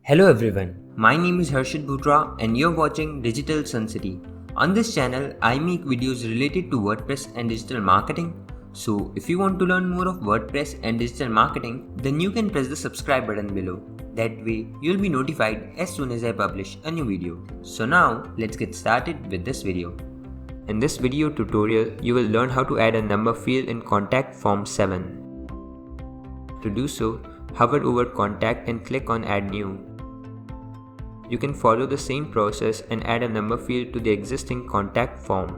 Hello everyone, my name is Harshit Bhutra and you're watching Digital Sun City. On this channel, I make videos related to WordPress and digital marketing. So if you want to learn more of WordPress and digital marketing, then you can press the subscribe button below. That way, you'll be notified as soon as I publish a new video. So now, let's get started with this video. In this video tutorial, you will learn how to add a number field in Contact Form 7. To do so, hover over Contact and click on Add New. You can follow the same process and add a number field to the existing contact form.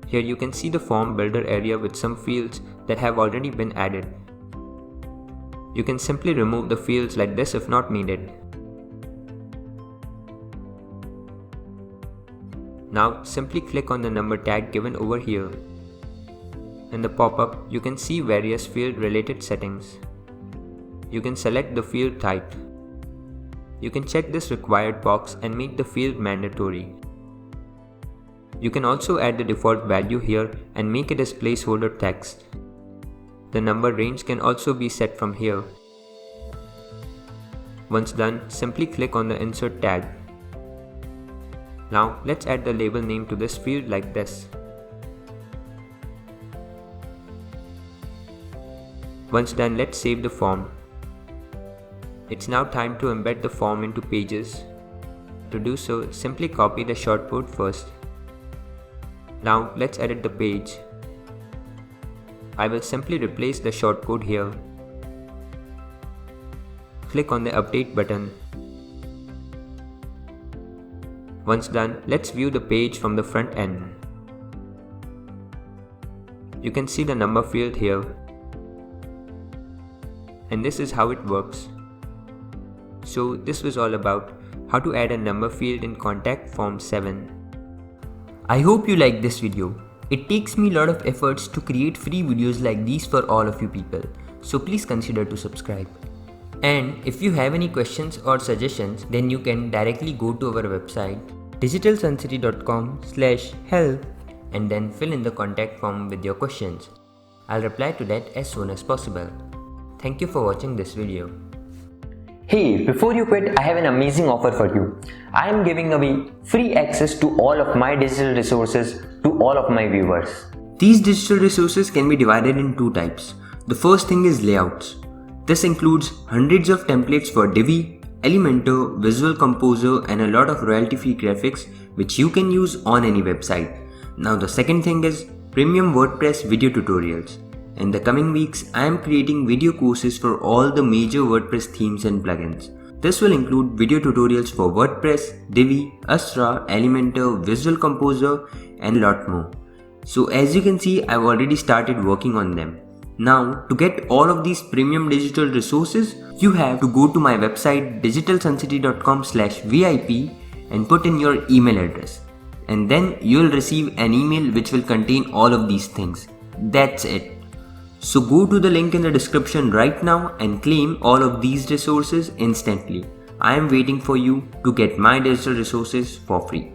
Here you can see the form builder area with some fields that have already been added. You can simply remove the fields like this if not needed. Now simply click on the number tag given over here. In the pop-up, you can see various field related settings. You can select the field type. You can check this required box and make the field mandatory. You can also add the default value here and make it as placeholder text. The number range can also be set from here. Once done, simply click on the insert tag. Now let's add the label name to this field like this. Once done, let's save the form. It's now time to embed the form into Pages. To do so, simply copy the shortcode first. Now let's edit the page. I will simply replace the shortcode here. Click on the Update button. Once done, let's view the page from the front end. You can see the number field here. And this is how it works. So this was all about how to add a number field in Contact Form 7. I hope you liked this video. It takes me a lot of efforts to create free videos like these for all of you people. So please consider to subscribe. And if you have any questions or suggestions, then you can directly go to our website digitalsuncity.com/help and then fill in the contact form with your questions. I'll reply to that as soon as possible. Thank you for watching this video. Hey, before you quit, I have an amazing offer for you. I am giving away free access to all of my digital resources to all of my viewers. These digital resources can be divided in two types. The first thing is layouts. This includes hundreds of templates for Divi, Elementor, Visual Composer and a lot of royalty-free graphics which you can use on any website. Now the second thing is premium WordPress video tutorials. In the coming weeks, I am creating video courses for all the major WordPress themes and plugins. This will include video tutorials for WordPress, Divi, Astra, Elementor, Visual Composer and a lot more. So as you can see, I've already started working on them. Now, to get all of these premium digital resources, you have to go to my website digitalsuncity.com/VIP and put in your email address. And then you'll receive an email which will contain all of these things. That's it. So go to the link in the description right now and claim all of these resources instantly. I am waiting for you to get my digital resources for free.